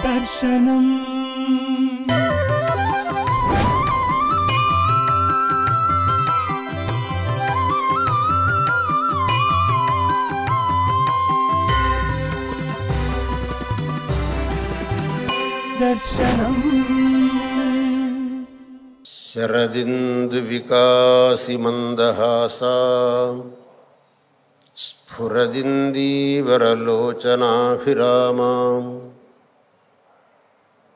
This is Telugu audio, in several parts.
దర్శనం దర్శనం శరదిందు వికాసి మందహాసా స్ఫురదిందీవరలోచనాభిరామాం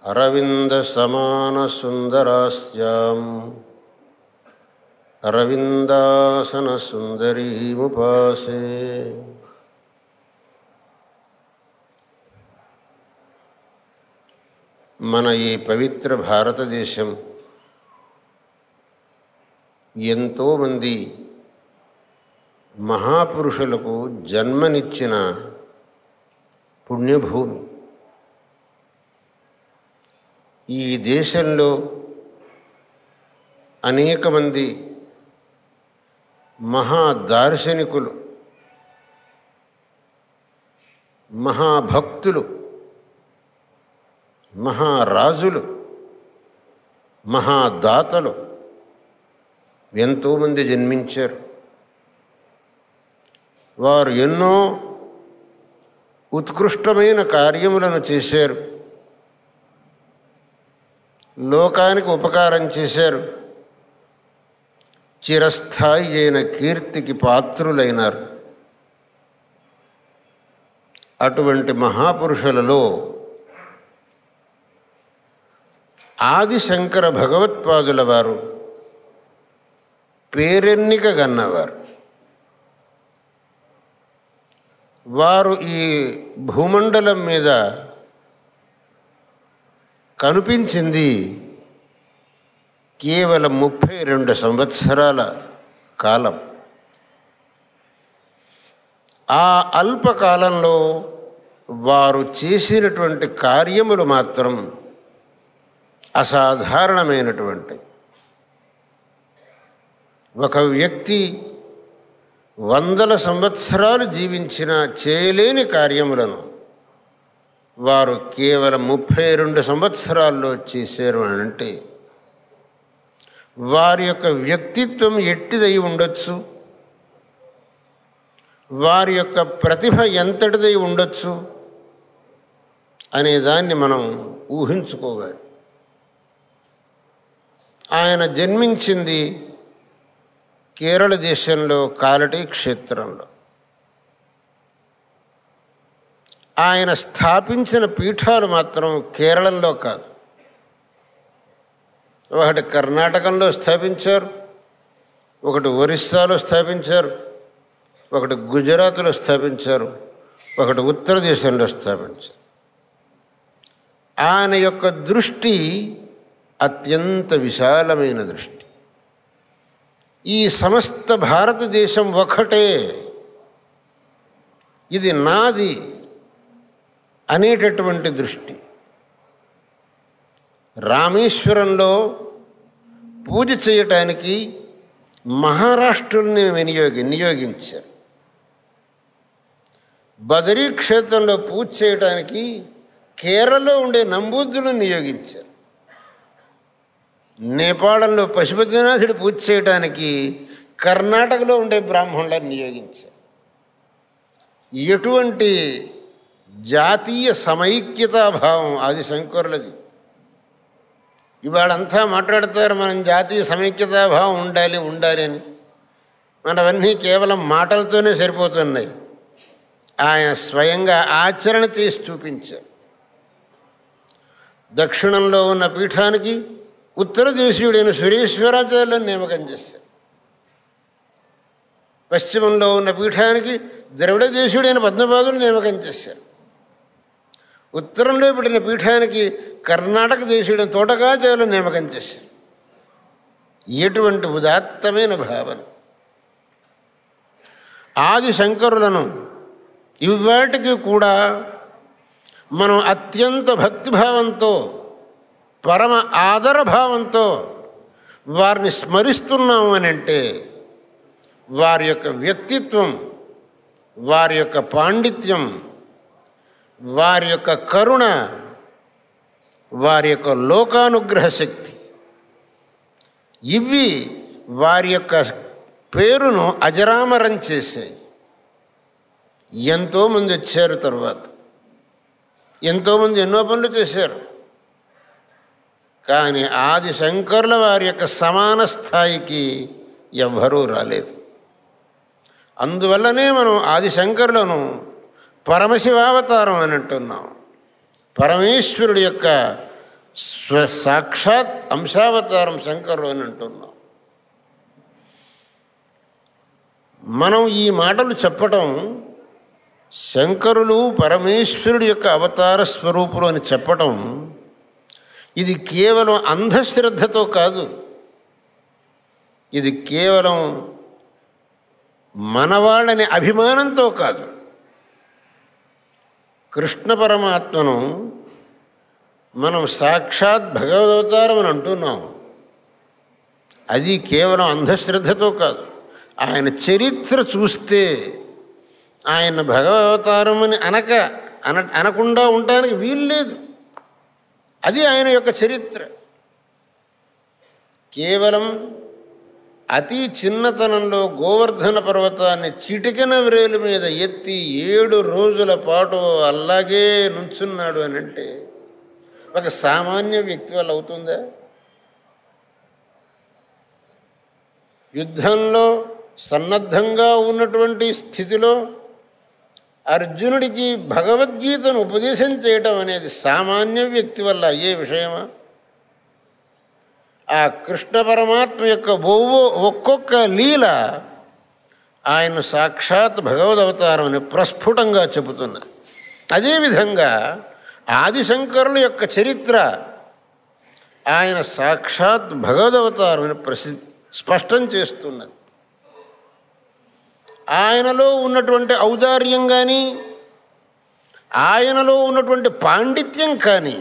అరవింద సమాన సుందరాస్యాం అరవిందాసన సుందరీముపాసే. మన ఈ పవిత్ర భారతదేశం ఎంతోమంది మహాపురుషులకు జన్మనిచ్చిన పుణ్యభూమి. ఈ దేశంలో అనేక మంది మహాదార్శనికులు, మహాభక్తులు, మహారాజులు, మహాదాతలు ఎంతోమంది జన్మించారు. వారు ఎన్నో ఉత్కృష్టమైన కార్యములను చేశారు, లోకానికి ఉపకారం చేశారు, చిరస్థాయి అయిన కీర్తికి పాత్రులైనారు. అటువంటి మహాపురుషులలో ఆదిశంకర భగవత్పాదుల వారు పేరెన్నిక గన్నవారు. వారు ఈ భూమండలం మీద కనిపించింది కేవలం 32 సంవత్సరాల కాలం. ఆ అల్పకాలంలో వారు చేసినటువంటి కార్యములు మాత్రం అసాధారణమైనటువంటి. ఒక వ్యక్తి 100 సంవత్సరాలు జీవించినా చేయలేని కార్యములను వారు కేవలం 32 సంవత్సరాల్లో చేశారు అని అంటే వారి యొక్క వ్యక్తిత్వం ఎట్టిదై ఉండొచ్చు, వారి యొక్క ప్రతిభ ఎంతటిదై ఉండొచ్చు అనేదాన్ని మనం ఊహించుకోవాలి. ఆయన జన్మించింది కేరళ దేశంలో కాలటి క్షేత్రంలో. ఆయన స్థాపించిన పీఠాలు మాత్రం కేరళలో కాదు, ఒకటి కర్ణాటకలో స్థాపించారు, ఒకటి ఒరిస్సాలో స్థాపించారు, ఒకటి గుజరాత్లో స్థాపించారు, ఒకటి ఉత్తర దేశంలో స్థాపించారు. ఆయన యొక్క దృష్టి అత్యంత విశాలమైన దృష్టి. ఈ సమస్త భారతదేశం ఒకటే, ఇది నాది అనేటటువంటి దృష్టి. రామేశ్వరంలో పూజ చేయటానికి మహారాష్ట్రుల్ని నియోగించారు. బదరీ క్షేత్రంలో పూజ చేయటానికి కేరళలో ఉండే నంబూద్రులను నియోగించారు. నేపాళంలో పశుపతినాథుడి పూజ చేయడానికి కర్ణాటకలో ఉండే బ్రాహ్మణులను నియోగించారు. ఎటువంటి జాతీయ సమైక్యతాభావం ఆదిశంకరులది. ఇవాళంతా మాట్లాడతారు మనం జాతీయ సమైక్యతాభావం ఉండాలి అని. మనవన్నీ కేవలం మాటలతోనే సరిపోతున్నాయి. ఆయన స్వయంగా ఆచరణ చేసి చూపించారు. దక్షిణంలో ఉన్న పీఠానికి ఉత్తర దేశీయుడైన సురేశ్వరాచార్యులను నియామకం చేశారు. పశ్చిమంలో ఉన్న పీఠానికి ద్రవిడ దేశీయుడైన పద్మపాదులు నియామకం చేశారు. ఉత్తరంలో పెట్టిన పీఠానికి కర్ణాటక దేశీయుడైన తోటకాచార్యులను నియామకం చేశారు. ఎటువంటి ఉదాత్తమైన భావన! ఆదిశంకరులను ఇవాటికి కూడా మనం అత్యంత భక్తిభావంతో, పరమ ఆదరభావంతో వారిని స్మరిస్తున్నాము అని అంటే వారి యొక్క వ్యక్తిత్వం, వారి యొక్క పాండిత్యం, వారి యొక్క కరుణ వారి యొక్క లోకానుగ్రహ శక్తి, ఇవి వారి యొక్క పేరును అజరామరం చేశాయి. ఎంతోమంది వచ్చారు తర్వాత, ఎంతోమంది ఎన్నో పనులు చేశారు. కానీ ఆది శంకరుల వారి యొక్క సమాన స్థాయికి ఎవ్వరూ రాలేదు. అందువల్లనే మనం ఆది శంకరులను పరమశివావతారం అని అంటున్నాం. పరమేశ్వరుడి యొక్క సాక్షాత్ అంశావతారం శంకరులు అని అంటున్నాం. మనం ఈ మాటలు చెప్పటం, శంకరులు పరమేశ్వరుడి యొక్క అవతార స్వరూపులు అని చెప్పటం, ఇది కేవలం అంధశ్రద్ధతో కాదు, ఇది కేవలం మనవాళ్ళని అభిమానంతో కాదు. కృష్ణ పరమాత్మను మనం సాక్షాత్ భగవదవతారం అని అంటున్నాం. అది కేవలం అంధశ్రద్ధతో కాదు. ఆయన చరిత్ర చూస్తే ఆయన భగవదవతారం అని అనకుండా ఉండడానికి వీల్లేదు. అది ఆయన యొక్క చరిత్ర. కేవలం అతి చిన్నతనంలో గోవర్ధన పర్వతాన్ని చిటికెన వ్రేలు మీద ఎత్తి 7 రోజుల పాటు అలాగే నుంచున్నాడు అని అంటే ఒక సామాన్య వ్యక్తి వల్ల అవుతుందా? యుద్ధంలో సన్నద్ధంగా ఉన్నటువంటి స్థితిలో అర్జునుడికి భగవద్గీతను ఉపదేశం చేయటం అనేది సామాన్య వ్యక్తి వల్ల అయ్యే విషయమా? ఆ కృష్ణ పరమాత్మ యొక్క ఒక్కొక్క లీల ఆయన సాక్షాత్ భగవదవతారం అని ప్రస్ఫుటంగా చెబుతున్నది. అదేవిధంగా ఆదిశంకరుల యొక్క చరిత్ర ఆయన సాక్షాత్ భగవదవతారం అని స్పష్టం చేస్తున్నది. ఆయనలో ఉన్నటువంటి ఔదార్యం కానీ, ఆయనలో ఉన్నటువంటి పాండిత్యం కానీ,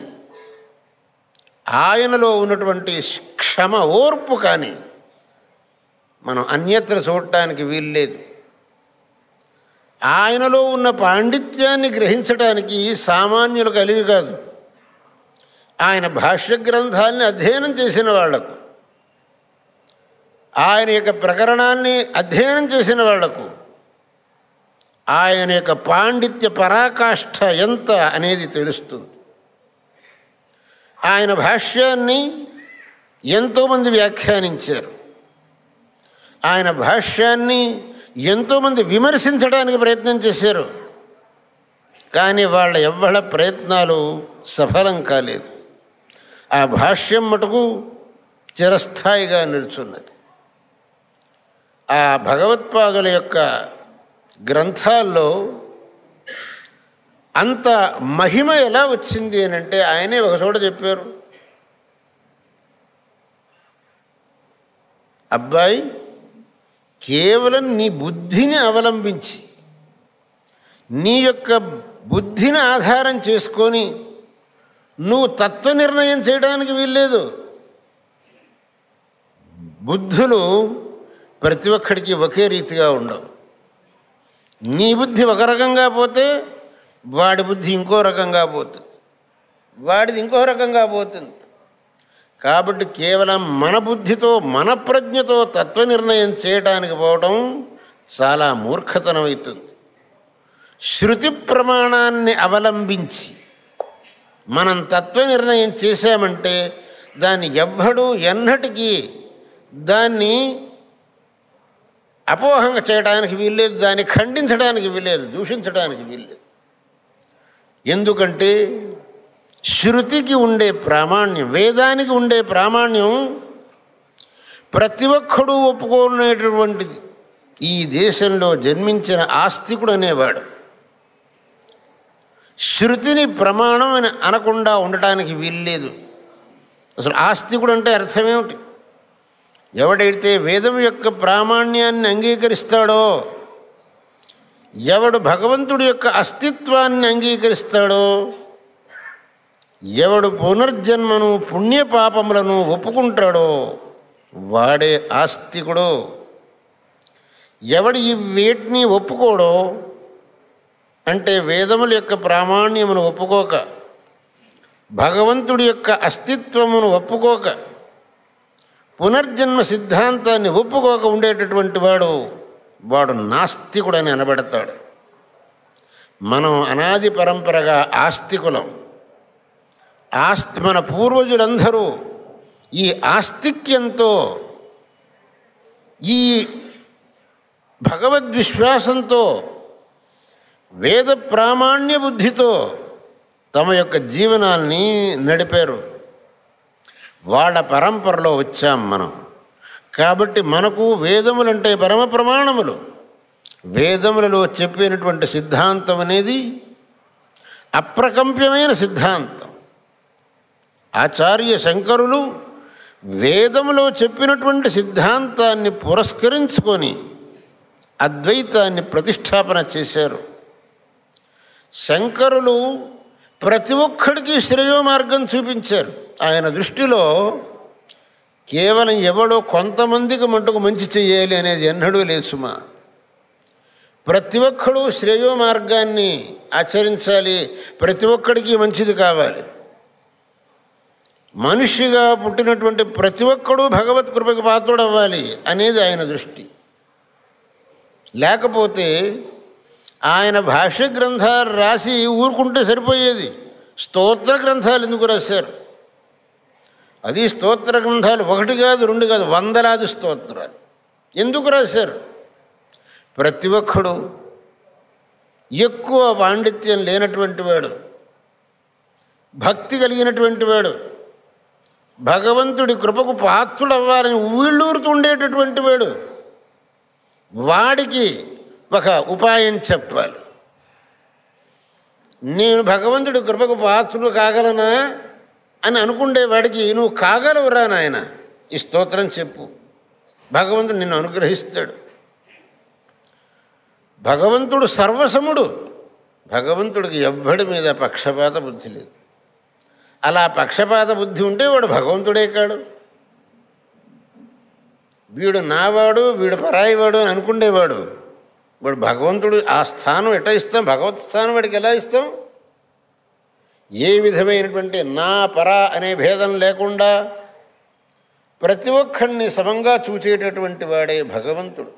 ఆయనలో ఉన్నటువంటి క్షమ ఓర్పు కానీ మనం అన్యత్ర చూడటానికి వీల్లేదు. ఆయనలో ఉన్న పాండిత్యాన్ని గ్రహించడానికి సామాన్యులు కలిగి కాదు. ఆయన భాష్య గ్రంథాలని అధ్యయనం చేసిన వాళ్లకు, ఆయన యొక్క ప్రకరణాన్ని అధ్యయనం చేసిన వాళ్లకు ఆయన యొక్క పాండిత్య పరాకాష్ఠ ఎంత అనేది తెలుస్తుంది. ఆయన భాష్యాన్ని ఎంతోమంది వ్యాఖ్యానించారు. ఆయన భాష్యాన్ని ఎంతోమంది విమర్శించడానికి ప్రయత్నం చేశారు. కానీ ఎవ్వళ్ళ ప్రయత్నాలు సఫలం కాలేదు. ఆ భాష్యం మటుకు చిరస్థాయిగా నిల్చున్నది. ఆ భగవత్పాదుల యొక్క గ్రంథాల్లో అంత మహిమ ఎలా వచ్చింది అని అంటే ఆయనే ఒక చోట చెప్పారు, అబ్బాయి కేవలం నీ బుద్ధిని అవలంబించి, నీ యొక్క బుద్ధిని ఆధారం చేసుకొని నువ్వు తత్వ నిర్ణయం చేయడానికి వీల్లేదు. బుద్ధులు ప్రతి ఒక్కడికి ఒకే రీతిగా ఉండవు. నీ బుద్ధి ఒక రకంగా పోతే వాడి బుద్ధి ఇంకో రకంగా పోతుంది, వాడిది ఇంకో రకంగా పోతుంది. కాబట్టి కేవలం మన బుద్ధితో మన ప్రజ్ఞతో తత్వ నిర్ణయం చేయడానికి పోవడం చాలా మూర్ఖతనం అవుతుంది. శృతి ప్రమాణాన్ని అవలంబించి మనం తత్వ నిర్ణయం చేశామంటే దాన్ని ఎవ్వడూ ఎన్నటికీ దాన్ని అపోహంగా చేయడానికి వీల్లేదు, దాన్ని ఖండించడానికి వీల్లేదు, దూషించడానికి వీల్లేదు. ఎందుకంటే శృతికి ఉండే ప్రామాణ్యం, వేదానికి ఉండే ప్రామాణ్యం ప్రతి ఒక్కడూ ఒప్పుకునేటటువంటిది. ఈ దేశంలో జన్మించిన ఆస్తికుడు అనేవాడు శృతిని ప్రమాణం అని అనకుండా ఉండటానికి వీల్లేదు. అసలు ఆస్తికుడు అంటే అర్థమేమిటి? ఎవడైతే వేదం యొక్క ప్రామాణ్యాన్ని అంగీకరిస్తాడో, ఎవడు భగవంతుడి యొక్క అస్తిత్వాన్ని అంగీకరిస్తాడో, ఎవడు పునర్జన్మను పుణ్యపాపములను ఒప్పుకుంటాడో వాడే ఆస్తికుడు. ఎవడు ఈ వీటిని ఒప్పుకోడో, అంటే వేదముల యొక్క ప్రామాణ్యమును ఒప్పుకోక భగవంతుడి యొక్క అస్తిత్వమును ఒప్పుకోక, పునర్జన్మ సిద్ధాంతాన్ని ఒప్పుకోక ఉండేటటువంటి వాడు నాస్తికుడని అనబడతాడు. మనం అనాది పరంపరగా ఆస్తికులం. మన పూర్వజులందరూ ఈ ఆస్తిక్యంతో, ఈ భగవద్విశ్వాసంతో, వేద ప్రామాణ్య బుద్ధితో తమ యొక్క జీవనాల్ని నడిపారు. వాళ్ళ పరంపరలో వచ్చాం మనం. కాబట్టి మనకు వేదములంటే పరమ ప్రమాణములు. వేదములలో చెప్పినటువంటి సిద్ధాంతం అనేది అప్రకంప్యమైన సిద్ధాంతం. ఆచార్య శంకరులు వేదములో చెప్పినటువంటి సిద్ధాంతాన్ని పురస్కరించుకొని అద్వైతాన్ని ప్రతిష్టాపన చేశారు. శంకరులు ప్రతి ఒక్కడికి శ్రేయో మార్గం చూపించారు. ఆయన దృష్టిలో కేవలం ఎవడో కొంతమందికి మటుకు మంచి చెయ్యాలి అనేది ఎన్నడూ లేదు సుమా. ప్రతి ఒక్కడూ శ్రేయో మార్గాన్ని ఆచరించాలి, ప్రతి ఒక్కడికి మంచిది కావాలి. మనిషిగా పుట్టినటువంటి ప్రతి ఒక్కడూ భగవత్ కృపకి పాత్రుడవ్వాలి అనేది ఆయన దృష్టి. లేకపోతే ఆయన భాష్య గ్రంథాలు రాసి ఊరుకుంటే సరిపోయేది. స్తోత్ర గ్రంథాలు ఎందుకు రాశారు? అది స్తోత్ర గ్రంథాలు 1 కాదు 2 కాదు, వందలాది స్తోత్రాలు ఎందుకు రాశారు? ప్రతి ఒక్కడు ఎక్కువ పాండిత్యం లేనటువంటి వాడు, భక్తి కలిగినటువంటి వాడు, భగవంతుడి కృపకు పాత్రుడవ్వాలని ఊళ్ళూరుతుండేటటువంటి వాడు, వాడికి ఒక ఉపాయం చెప్పాలి. నేను భగవంతుడి కృపకు పాత్రుడు కాగలనా అని అనుకుండేవాడికి నువ్వు కాగలవురా నాయన, ఈ స్తోత్రం చెప్పు, భగవంతుడు నిన్ను అనుగ్రహిస్తాడు. భగవంతుడు సర్వసముడు. భగవంతుడికి ఎవ్వడి మీద పక్షపాత బుద్ధి లేదు. అలా పక్షపాత బుద్ధి ఉంటే వాడు భగవంతుడే కాడు. వీడు నావాడు, వీడు పరాయివాడు అని అనుకుండేవాడు, వాడు భగవంతుడు ఆ స్థానం ఎట్లా ఇస్తాం? భగవత్ స్థానం వాడికి ఎలా ఇస్తాం? ఏ విధమైనటువంటి నా పరా అనే భేదం లేకుండా ప్రతి ఒక్కడిని సమంగా చూచేటటువంటి వాడే భగవంతుడు.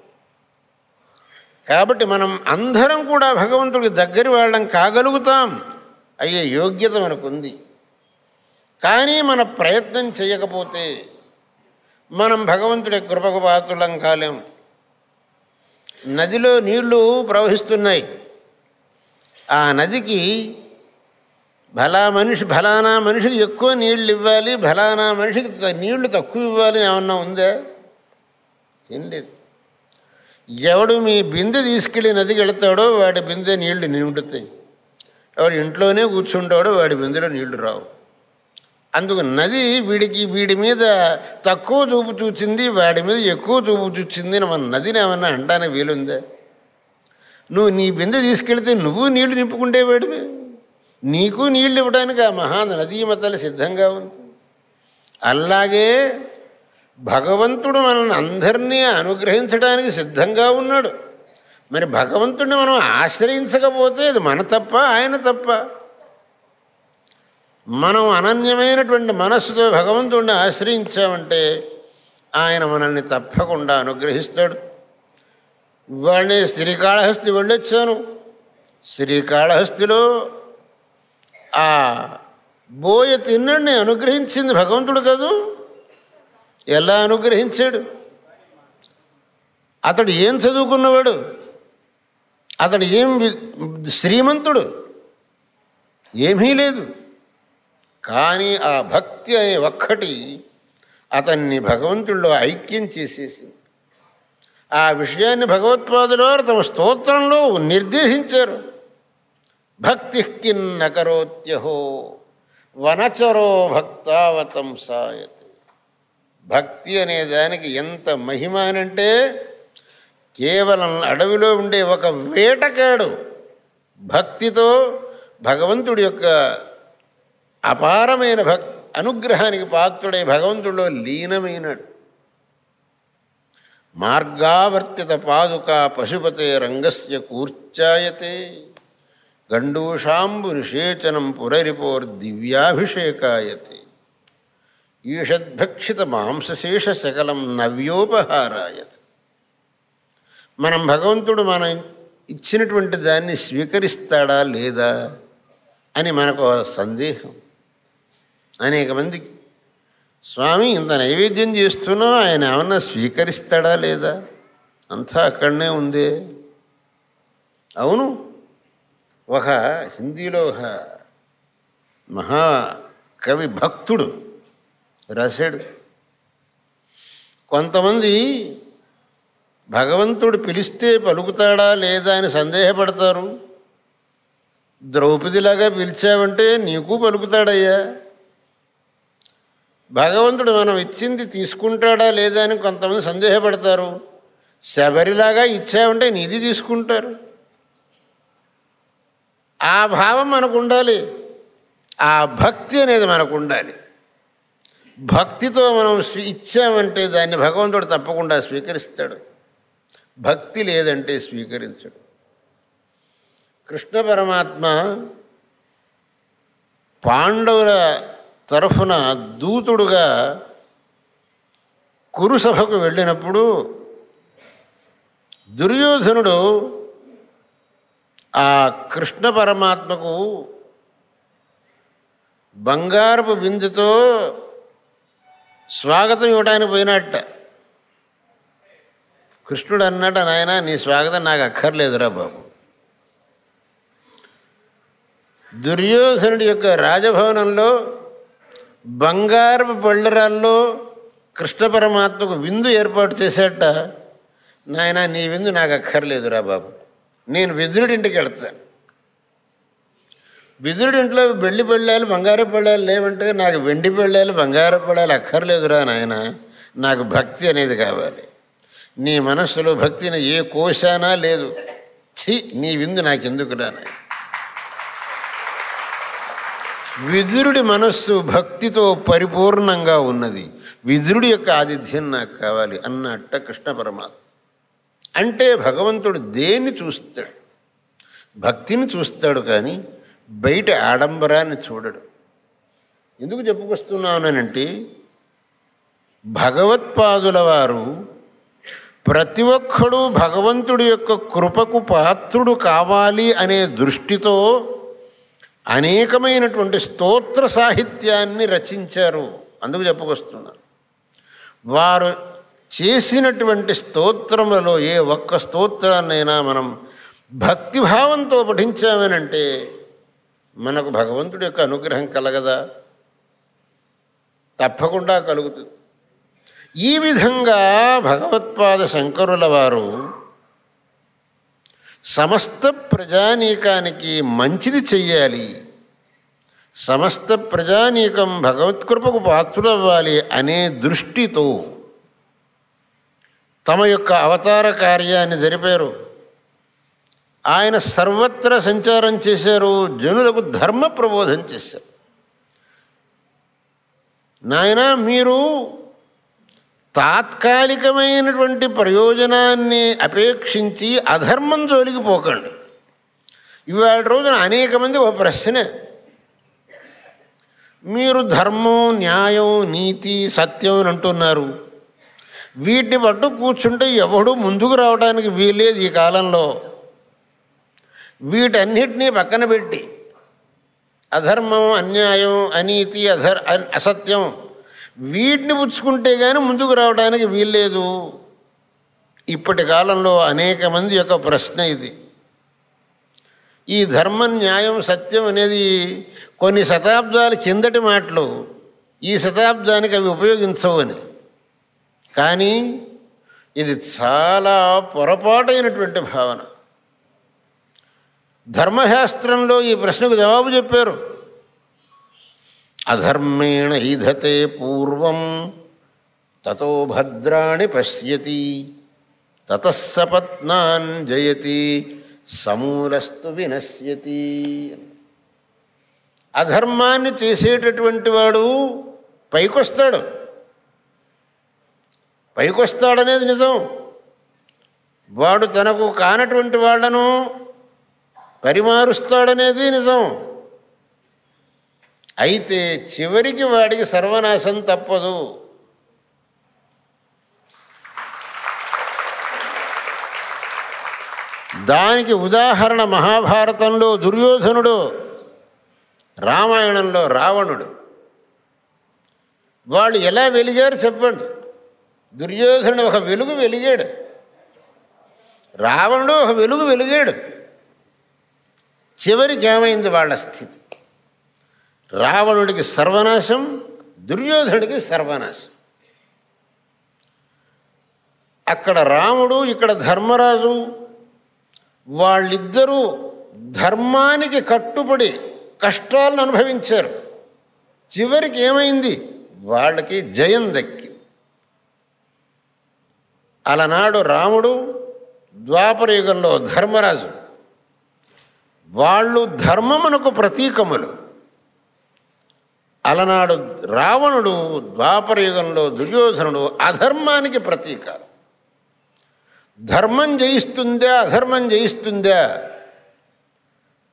కాబట్టి మనం అందరం కూడా భగవంతుడికి దగ్గర వాళ్ళం కాగలుగుతాం అయ్యే యోగ్యత మనకుంది. కానీ మన ప్రయత్నం చేయకపోతే మనం భగవంతుడి కృపకు పాత్రులం కాలేం. నదిలో నీళ్లు ప్రవహిస్తున్నాయి. ఆ నదికి ఫలానా మనిషికి ఎక్కువ నీళ్ళు ఇవ్వాలి, ఫలానా మనిషికి నీళ్లు తక్కువ ఇవ్వాలి ఏమన్నా ఉందా? ఏం లేదు. ఎవడు మీ బిందె తీసుకెళ్ళి నదికి వెళతాడో వాడి బిందె నీళ్లు నిండుతాయి. ఎవడు ఇంట్లోనే కూర్చుంటాడో వాడి బిందెలో నీళ్లు రావు. అందుకు నది వీడి మీద తక్కువ చూపు చూచింది, వాడి మీద ఎక్కువ చూపు చూచింది మన నదిని ఏమన్నా అంటానే వీలుందా? నువ్వు నీ బిందె తీసుకెళ్తే నువ్వు నీళ్లు నింపుకుంటేవాడివి, నీకు నీళ్ళు ఇవ్వడానికి ఆ నదీమతలు సిద్ధంగా ఉంది. అలాగే భగవంతుడు మనల్ని అందరినీ అనుగ్రహించడానికి సిద్ధంగా ఉన్నాడు. మరి భగవంతుడిని మనం ఆశ్రయించకపోతే అది మన తప్ప, ఆయన తప్ప? మనం అనన్యమైనటువంటి మనస్సుతో భగవంతుడిని ఆశ్రయించామంటే ఆయన మనల్ని తప్పకుండా అనుగ్రహిస్తాడు. ఇవాళనే శ్రీకాళహస్తి వెళ్ళొచ్చాను. శ్రీకాళహస్తిలో ఆ బోయ తిన్నడిని అనుగ్రహించింది భగవంతుడు కాదు? ఎలా అనుగ్రహించాడు? అతడు ఏం చదువుకున్నవాడు? అతడు ఏం శ్రీమంతుడు? ఏమీ లేదు. కానీ ఆ భక్తి అనే ఒక్కటి అతన్ని భగవంతుడిలో ఐక్యం చేసేసింది. ఆ విషయాన్ని భగవత్పాదుల వారు తమ స్తోత్రంలో నిర్దేశించారు. భక్తి కిన్న కరోత్యహో వనచరో భక్తావతం సాయతే. భక్తి అనే దానికి ఎంత మహిమ అనంటే కేవలం అడవిలో ఉండే ఒక వేటగాడు భక్తితో భగవంతుడి యొక్క అపారమైన అనుగ్రహానికి పాత్రుడై భగవంతుడిలో లీనమైనాడు. మార్గావర్తిత పాదుకా పశుపతే రంగస్య కూర్చాయతే. గండూషాంబు నిషేచనం పురరిపోర్దివ్యాభిషేకాయతే ఈషద్భక్షిత మాంసశేష సకలం నవ్యోపహారాయతే. మనం భగవంతుడు మనం ఇచ్చినటువంటి దాన్ని స్వీకరిస్తాడా లేదా అని మనకు సందేహం అనేక మందికి. స్వామి ఇంత నైవేద్యం చేస్తున్నాం, ఆయన ఏమన్నా స్వీకరిస్తాడా లేదా? అంతా అక్కడనే ఉందే. అవును, ఒక హిందీలో ఒక మహాకవి భక్తుడు రాశాడు, కొంతమంది భగవంతుడు పిలిస్తే పలుకుతాడా లేదా అని సందేహపడతారు. ద్రౌపదిలాగా పిలిచావంటే నీకు పలుకుతాడయ్యా. భగవంతుడు మనం ఇచ్చింది తీసుకుంటాడా లేదా అని కొంతమంది సందేహపడతారు. శబరిలాగా ఇచ్చావంటే నీది తీసుకుంటారు. ఆ భావం మనకు ఉండాలి, ఆ భక్తి అనేది మనకు ఉండాలి. భక్తితో మనం ఇచ్చామంటే దాన్ని భగవంతుడు తప్పకుండా స్వీకరిస్తాడు. భక్తి లేదంటే స్వీకరించడు. కృష్ణ పరమాత్మ పాండవుల తరఫున దూతుడుగా కురుసభకు వెళ్ళినప్పుడు దుర్యోధనుడు ఆ కృష్ణ పరమాత్మకు బంగారపు బిందెతో స్వాగతం ఇవ్వడానికి పోయినట్ట. కృష్ణుడు అన్నాడు, నాయన నీ స్వాగతం నాకు అక్కర్లేదురా బాబు. దుర్యోధనుడి యొక్క రాజభవనంలో బంగారపు పళ్ళరాల్లో కృష్ణ పరమాత్మకు విందు ఏర్పాటు చేసేట. నాయన నీ విందు నాకు అక్కర్లేదురా బాబు, నేను విదురుడింటికి వెళ్తాను. విదురుడింట్లో వెండి పళ్ళాలు బంగారపు పళ్ళాలు లేవంటే నాకు వెండి పళ్ళాలు బంగారపు పళ్ళాలు అక్కర్లేదురా నాయన, నాకు భక్తి అనేది కావాలి. నీ మనస్సులో భక్తిని ఏ కోశానా లేదు. నీ విందు నాకెందుకురా నాయన. విదురుడి మనస్సు భక్తితో పరిపూర్ణంగా ఉన్నది. విదురుడి యొక్క ఆతిథ్యం నాకు కావాలి అన్నట్ట కృష్ణ పరమాత్మ. అంటే భగవంతుడు దేన్ని చూస్తాడు? భక్తిని చూస్తాడు, కానీ బయట ఆడంబరాన్ని చూడడు. ఎందుకు చెప్పుకొస్తున్నానంటే భగవత్పాదుల వారు ప్రతి ఒక్కడూ భగవంతుడి యొక్క కృపకు పాత్రుడు కావాలి అనే దృష్టితో అనేకమైనటువంటి స్తోత్ర సాహిత్యాన్ని రచించారు. అందుకు చెప్పుకొస్తున్నారు. వారు చేసినటువంటి స్తోత్రములలో ఏ ఒక్క స్తోత్రాన్నైనా మనం భక్తిభావంతో పఠించామనంటే మనకు భగవంతుడి యొక్క అనుగ్రహం కలగదా? తప్పకుండా కలుగుతుంది. ఈ విధంగా భగవత్పాద శంకరుల వారు సమస్త ప్రజానీకానికి మంచిది చెయ్యాలి, సమస్త ప్రజానీకం భగవత్కృపకు పాత్రులవ్వాలి అనే దృష్టితో తమ యొక్క అవతార కార్యాన్ని జరిపారు. ఆయన సర్వత్రా సంచారం చేశారు, జనులకు ధర్మ ప్రబోధం చేశారు. నాయన మీరు తాత్కాలికమైనటువంటి ప్రయోజనాన్ని అపేక్షించి అధర్మం జోలికి పోకండి. ఇవాళ రోజున అనేక మంది ఒక ప్రశ్న, మీరు ధర్మం, న్యాయం, నీతి, సత్యం అని అంటున్నారు, వీటిని పట్టు కూర్చుంటే ఎవడూ ముందుకు రావడానికి వీల్లేదు ఈ కాలంలో. వీటన్నిటినీ పక్కన పెట్టి అధర్మం, అన్యాయం, అనీతి, అసత్యం వీటిని పుచ్చుకుంటే కానీ ముందుకు రావడానికి వీల్లేదు. ఇప్పటి కాలంలో అనేక మంది యొక్క ప్రశ్న ఇది. ఈ ధర్మం, న్యాయం, సత్యం అనేది కొన్ని శతాబ్దాల కిందటి మాటలు, ఈ శతాబ్దానికి అవి ఉపయోగించవు అని. కానీ ఇది చాలా పొరపాటైనటువంటి భావన. ధర్మశాస్త్రంలో ఈ ప్రశ్నకు జవాబు చెప్పారు. అధర్మేణ ఈధతే పూర్వం తతో భద్రాణి పశ్యతి తతః సపత్నాన్ జయతి సమూలస్తు వినశ్యతి. అధర్మాన్ని చేసేటటువంటి వాడు పైకొస్తాడు, పైకొస్తాడనేది నిజం. వాడు తనకు కానటువంటి వాళ్లను పరిమారుస్తాడనేది నిజం. అయితే చివరికి వాడికి సర్వనాశం తప్పదు. దానికి ఉదాహరణ మహాభారతంలో దుర్యోధనుడు, రామాయణంలో రావణుడు. వాళ్ళు ఎలా వెలిగారు చెప్పండి. దుర్యోధనుడు ఒక వెలుగు వెలిగాడు, రావణుడు ఒక వెలుగు వెలిగాడు. చివరికి ఏమైంది వాళ్ళ స్థితి? రావణుడికి సర్వనాశం, దుర్యోధనుడికి సర్వనాశం. అక్కడ రాముడు, ఇక్కడ ధర్మరాజు, వాళ్ళిద్దరూ ధర్మానికి కట్టుబడి కష్టాలను అనుభవించారు. చివరికి ఏమైంది? వాళ్ళకి జయం దక్కి. అలనాడు రాముడు, ద్వాపరయుగంలో ధర్మరాజు, వాళ్ళు ధర్మమునకు ప్రతీకములు. అలనాడు రావణుడు, ద్వాపరయుగంలో దుర్యోధనుడు అధర్మానికి ప్రతీకాలు. ధర్మం జయిస్తుందా, అధర్మం జయిస్తుందా?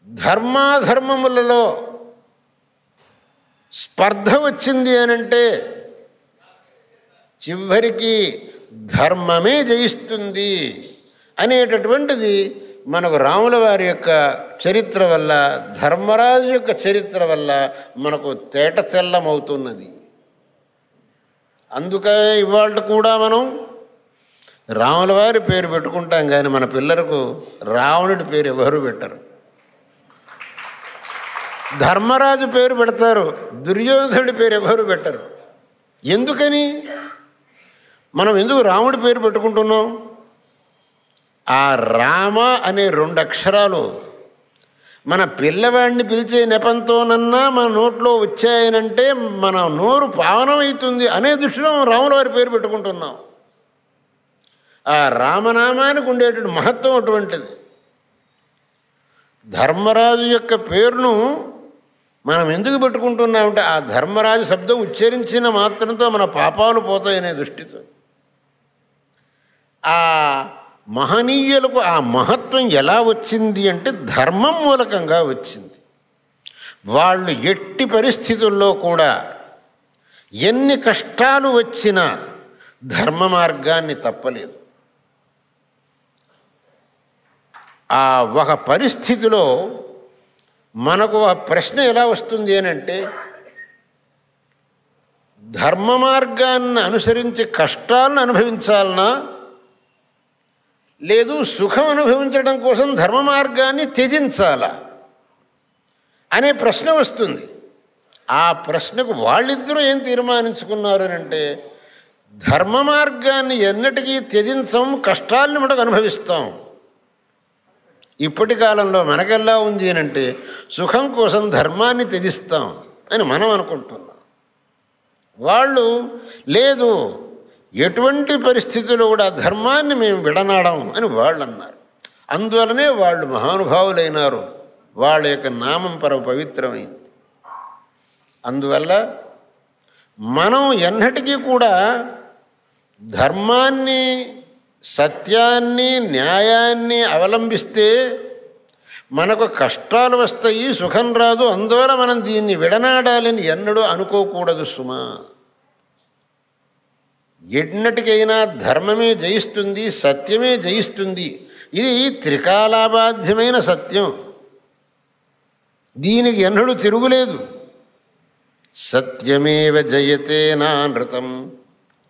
ధర్మాధర్మములలో స్పర్ధ వచ్చింది అనంటే చివరికి ధర్మమే జయిస్తుంది అనేటటువంటిది మనకు రాముల వారి యొక్క చరిత్ర వల్ల, ధర్మరాజు యొక్క చరిత్ర వల్ల మనకు తేట తెల్లమవుతున్నది. అందుకే ఇవాళ కూడా మనం రాముల వారి పేరు పెట్టుకుంటాం, కానీ మన పిల్లలకు రావణుడి పేరు ఎవరు పెట్టరు. ధర్మరాజు పేరు పెడతారు, దుర్యోధనుడి పేరు ఎవరు పెట్టరు. ఎందుకని? మనం ఎందుకు రాముడి పేరు పెట్టుకుంటున్నాం? ఆ రామ అనే 2 అక్షరాలు మన పిల్లవాడిని పిలిచే నెపంతోనన్నా మన నోట్లో వచ్చాయనంటే మన నోరు పావనమవుతుంది అనే దృష్టిలో రాముల వారి పేరు పెట్టుకుంటున్నాం. ఆ రామనామానికి ఉండేటువంటి మహత్వం అటువంటిది. ధర్మరాజు యొక్క పేరును మనం ఎందుకు పెట్టుకుంటున్నామంటే ఆ ధర్మరాజు శబ్దం ఉచ్చరించిన మాత్రంతో మన పాపాలు పోతాయనే దృష్టితో. ఆ మహనీయులకు ఆ మహత్వం ఎలా వచ్చింది అంటే ధర్మం మూలకంగా వచ్చింది. వాళ్ళు ఎట్టి పరిస్థితుల్లో కూడా ఎన్ని కష్టాలు వచ్చినా ధర్మ మార్గాన్ని తప్పలేదు. ఆ ఒక పరిస్థితిలో మనకు ఆ ప్రశ్న ఎలా వస్తుంది అనంటే, ధర్మ మార్గాన్ని అనుసరించి కష్టాలను అనుభవించాలనా, లేదు సుఖం అనుభవించడం కోసం ధర్మ మార్గాన్ని త్యజించాలా అనే ప్రశ్న వస్తుంది. ఆ ప్రశ్నకు వాళ్ళిద్దరూ ఏం తీర్మానించుకున్నారు అంటే, ధర్మ మార్గాన్ని ఎన్నటికీ త్యజించం, కష్టాలను మటుకు అనుభవిస్తాం. ఇప్పటి కాలంలో మనకెలా ఉంది అంటే, సుఖం కోసం ధర్మాన్ని త్యజిస్తాం అని మనం అనుకుంటున్నాం. వాళ్ళు లేదు, ఎటువంటి పరిస్థితుల్లో కూడా ధర్మాన్ని మేము విడనాడం అని వాళ్ళు అన్నారు. అందువలనే వాళ్ళు మహానుభావులైనారు. వాళ్ళ యొక్క నామం పరమ పవిత్రమైంది. అందువల్ల మనం ఎన్నటికీ కూడా ధర్మాన్ని, సత్యాన్ని, న్యాయాన్ని అవలంబిస్తే మనకు కష్టాలు వస్తాయి, సుఖం రాదు. అందువల్ల మనం దీన్ని విడనాడాలని ఎన్నడూ అనుకోకూడదు సుమా. ఎన్నటికైనా ధర్మమే జయిస్తుంది, సత్యమే జయిస్తుంది. ఇది త్రికాలాబాధ్యమైన సత్యం, దీనికి ఎన్నడూ తిరుగులేదు. సత్యమేవ జయతే నానృతం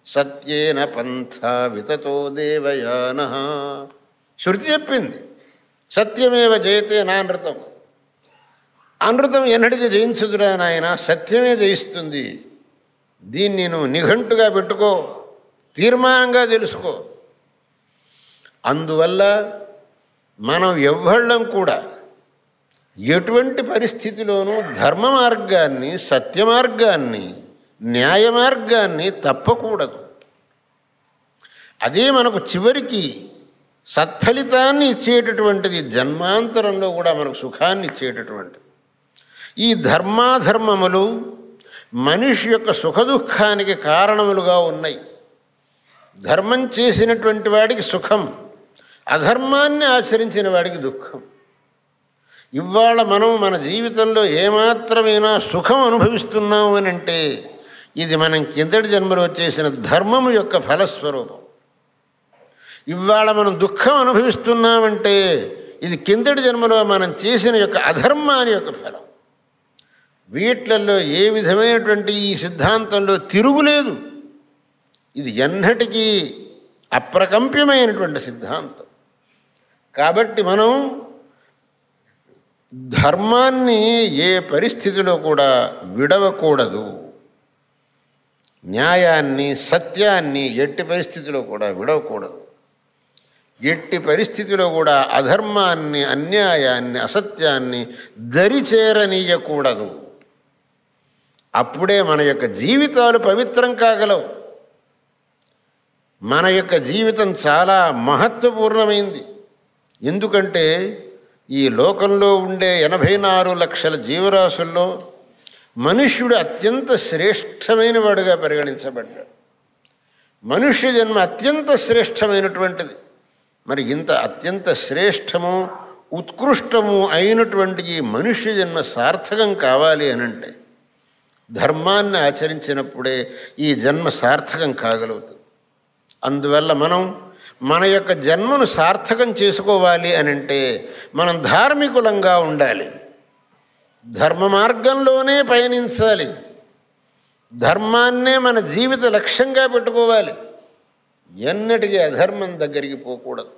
సత్యేన పంథా వితతో దేవయానః. శృతి చెప్పింది, సత్యమేవ జయతే నానృతం. అనృతం ఎన్నటికీ జయించదురా నాయన, సత్యమే జయిస్తుంది. దీన్ని నువ్వు నిఘంటుగా పెట్టుకో, తీర్మానంగా తెలుసుకో. అందువల్ల మనం ఎవ్వళ్ళం కూడా ఎటువంటి పరిస్థితిలోనూ ధర్మ మార్గాన్ని, సత్య మార్గాన్ని, న్యాయ మార్గాన్ని తప్పకూడదు. అదే మనకు చివరికి సత్ఫలితాన్ని ఇచ్చేటటువంటిది, జన్మాంతరంలో కూడా మనకు సుఖాన్ని ఇచ్చేటటువంటిది. ఈ ధర్మాధర్మములు మనిషి యొక్క సుఖదుఖానికి కారణములుగా ఉన్నాయి. ధర్మం చేసినటువంటి వాడికి సుఖం, అధర్మాన్ని ఆచరించిన వాడికి దుఃఖం. ఇవాళ మనం మన జీవితంలో ఏమాత్రమైనా సుఖం అనుభవిస్తున్నాము అని అంటే ఇది మనం కిందటి జన్మలో చేసిన ధర్మము యొక్క ఫలస్వరూపం. ఇవాళ మనం దుఃఖం అనుభవిస్తున్నామంటే ఇది కిందటి జన్మలో మనం చేసిన యొక్క అధర్మాని యొక్క ఫలం. వీట్లలో ఏ విధమైనటువంటి ఈ సిద్ధాంతంలో తిరుగులేదు. ఇది ఎన్నటికీ అప్రకంప్యమైనటువంటి సిద్ధాంతం. కాబట్టి మనం ధర్మాన్ని ఏ పరిస్థితిలో కూడా విడవకూడదు. న్యాయాన్ని, సత్యాన్ని ఎట్టి పరిస్థితిలో కూడా విడవకూడదు. ఎట్టి పరిస్థితిలో కూడా అధర్మాన్ని, అన్యాయాన్ని, అసత్యాన్ని దరిచేరనీయకూడదు. అప్పుడే మన యొక్క జీవితాలు పవిత్రం కాగలవు. మన యొక్క జీవితం చాలా మహత్వపూర్ణమైంది. ఎందుకంటే ఈ లోకంలో ఉండే 84 లక్షల జీవరాశుల్లో మనుష్యుడు అత్యంత శ్రేష్టమైన వాడుగా పరిగణించబడ్డాడు. మనుష్య జన్మ అత్యంత శ్రేష్టమైనటువంటిది. మరి ఇంత అత్యంత శ్రేష్టము, ఉత్కృష్టము అయినటువంటి ఈ మనుష్య జన్మ సార్థకం కావాలి అనంటే ధర్మాన్ని ఆచరించినప్పుడే ఈ జన్మ సార్థకం కాగలుగుతుంది. అందువల్ల మనం మన యొక్క జన్మను సార్థకం చేసుకోవాలి అనంటే మనం ధార్మికులంగా ఉండాలి. ధర్మ మార్గంలోనే పయనించాలి. ధర్మాన్నే మన జీవిత లక్ష్యంగా పెట్టుకోవాలి. ఎన్నటికీ అధర్మం దగ్గరికి పోకూడదు.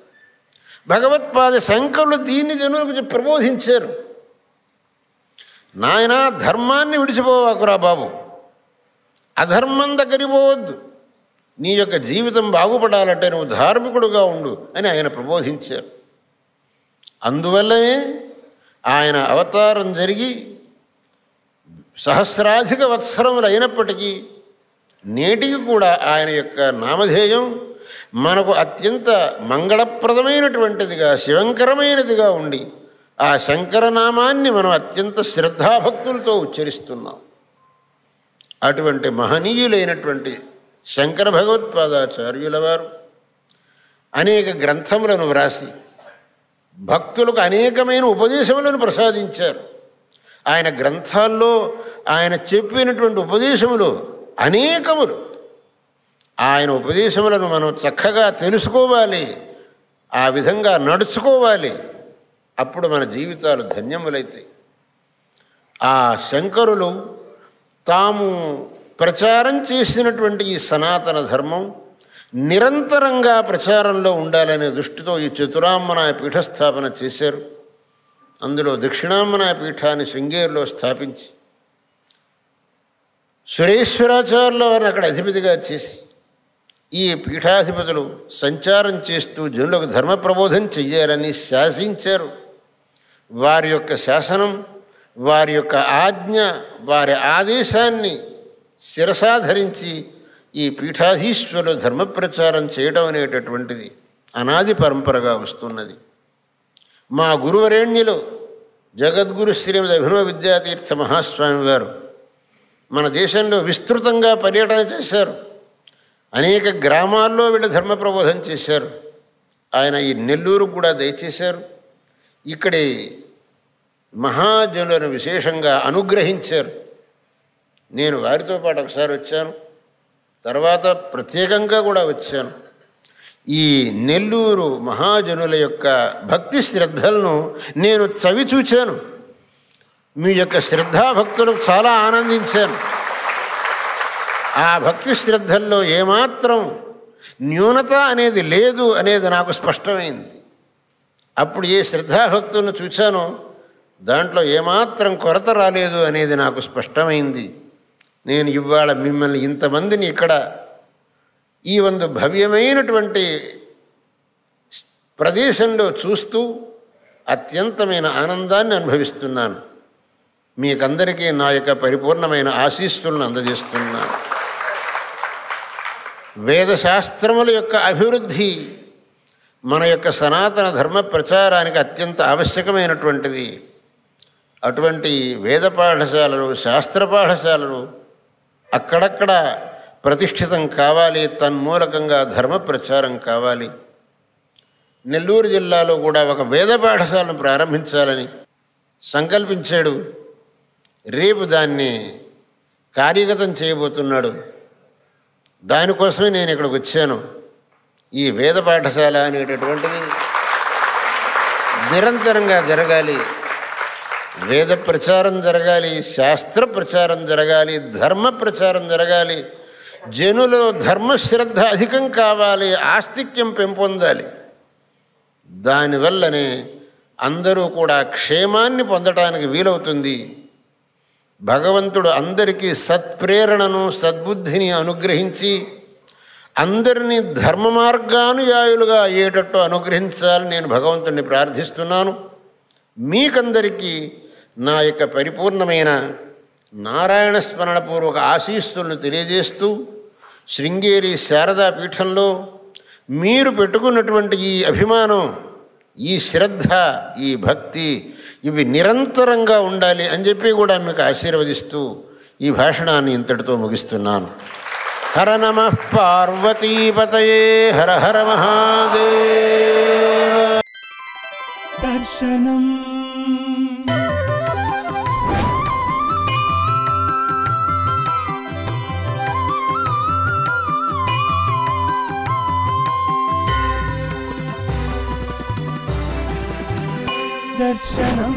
భగవత్పాద శంకరులు దీన్ని జనులకు ప్రబోధించారు. నాయనా, ధర్మాన్ని విడిచిపోవాకురా బాబు, అధర్మం దగ్గరికి పోవద్దు. నీ యొక్క జీవితం బాగుపడాలంటే నువ్వు ధార్మికుడుగా ఉండు అని ఆయన ప్రబోధించారు. అందువల్లనే ఆయన అవతారం జరిగి సహస్రాధిక వత్సరములు అయినప్పటికీ నేటికి కూడా ఆయన యొక్క నామధేయం మనకు అత్యంత మంగళప్రదమైనటువంటిదిగా, శివంకరమైనదిగా ఉండి ఆ శంకరనామాన్ని మనం అత్యంత శ్రద్ధాభక్తులతో ఉచ్చరిస్తున్నాం. అటువంటి మహనీయులైనటువంటి శంకర భగవత్పాదాచార్యుల వారు అనేక గ్రంథములను వ్రాసి భక్తులకు అనేకమైన ఉపదేశములను ప్రసాదించారు. ఆయన గ్రంథాల్లో ఆయన చెప్పినటువంటి ఉపదేశములు అనేకములు. ఆయన ఉపదేశములను మనం చక్కగా తెలుసుకోవాలి, ఆ విధంగా నడుచుకోవాలి. అప్పుడు మన జీవితాలు ధన్యములైతాయి. ఆ శంకరులు తాము ప్రచారం చేసినటువంటి ఈ సనాతన ధర్మం నిరంతరంగా ప్రచారంలో ఉండాలనే దృష్టితో ఈ చతురామ్మనాయ పీఠస్థాపన చేశారు. అందులో దక్షిణామ్మనాయ పీఠాన్ని శృంగేరిలో స్థాపించి సురేశ్వరాచార్యుల వారిని అక్కడ అధిపతిగా చేసి ఈ పీఠాధిపతులు సంచారం చేస్తూ జనులకు ధర్మ ప్రబోధం చెయ్యాలని శాసించారు. వారి యొక్క శాసనం, వారి యొక్క ఆజ్ఞ, వారి ఆదేశాన్ని శిరసాధరించి ఈ పీఠాధీశ్వరులు ధర్మ ప్రచారం చేయడం అనేటటువంటిది అనాది పరంపరగా వస్తున్నది. మా గురువరేణ్యులు జగద్గురు శ్రీమద్ అభినవ విద్యాతీర్థ మహాస్వామి వారు మన దేశంలో విస్తృతంగా పర్యటన చేశారు. అనేక గ్రామాల్లో వీళ్ళు ధర్మ ప్రబోధం చేశారు. ఆయన ఈ నెల్లూరు కూడా దయచేశారు. ఇక్కడి మహాజనులను విశేషంగా అనుగ్రహించారు. నేను వారితో పాటు ఒకసారి వచ్చాను, తర్వాత ప్రత్యేకంగా కూడా వచ్చాను. ఈ నెల్లూరు మహాజనుల యొక్క భక్తి శ్రద్ధలను నేను చవి చూచాను. మీ యొక్క శ్రద్ధాభక్తులకు చాలా ఆనందించాను. ఆ భక్తి శ్రద్ధల్లో ఏమాత్రం న్యూనత అనేది లేదు అనేది నాకు స్పష్టమైంది. అప్పుడు ఏ శ్రద్ధాభక్తులను చూచానో దాంట్లో ఏమాత్రం కొరత రాలేదు అనేది నాకు స్పష్టమైంది. నేను ఇవాళ మిమ్మల్ని ఇంతమందిని ఇక్కడ ఈ ಒಂದು భవ్యమైనటువంటి ప్రదేశంలో చూస్తూ అత్యంతమైన ఆనందాన్ని అనుభవిస్తున్నాను. మీకందరికీ నా యొక్క పరిపూర్ణమైన ఆశీస్సులను అందజేస్తున్నాను. వేదశాస్త్రముల యొక్క అభివృద్ధి మన యొక్క సనాతన ధర్మ ప్రచారానికి అత్యంత ఆవశ్యకమైనటువంటిది. అటువంటి వేద పాఠశాలలు, శాస్త్ర పాఠశాలలు అక్కడక్కడ ప్రతిష్ఠితం కావాలి. తన్మూలకంగా ధర్మ ప్రచారం కావాలి. నెల్లూరు జిల్లాలో కూడా ఒక వేద పాఠశాలను ప్రారంభించాలని సంకల్పించాడు. రేపు దాన్ని కార్యగతం చేయబోతున్నాడు. దానికోసమే నేను ఇక్కడికి వచ్చాను. ఈ వేద పాఠశాల అనేటటువంటిది నిరంతరంగా జరగాలి. వేద ప్రచారం జరగాలి, శాస్త్ర ప్రచారం జరగాలి, ధర్మ ప్రచారం జరగాలి. జనులో ధర్మశ్రద్ధ అధికం కావాలి, ఆస్తిక్యం పెంపొందాలి. దానివల్లనే అందరూ కూడా క్షేమాన్ని పొందటానికి వీలవుతుంది. భగవంతుడు అందరికీ సత్ప్రేరణను, సద్బుద్ధిని అనుగ్రహించి అందరినీ ధర్మ మార్గానుయాయులుగా అయ్యేటట్టు అనుగ్రహించాలని నేను భగవంతుడిని ప్రార్థిస్తున్నాను. మీకందరికీ నా యొక్క పరిపూర్ణమైన నారాయణ స్మరణపూర్వక ఆశీస్సులను తెలియజేస్తూ, శృంగేరి శారదా పీఠంలో మీరు పెట్టుకున్నటువంటి ఈ అభిమానం, ఈ శ్రద్ధ, ఈ భక్తి ఇవి నిరంతరంగా ఉండాలి అని చెప్పి కూడా మీకు ఆశీర్వదిస్తూ ఈ భాషణాన్ని ఇంతటితో ముగిస్తున్నాను. హర నమః పార్వతీపతయే. హర హర మహాదేవ. దర్శనం దర్శనం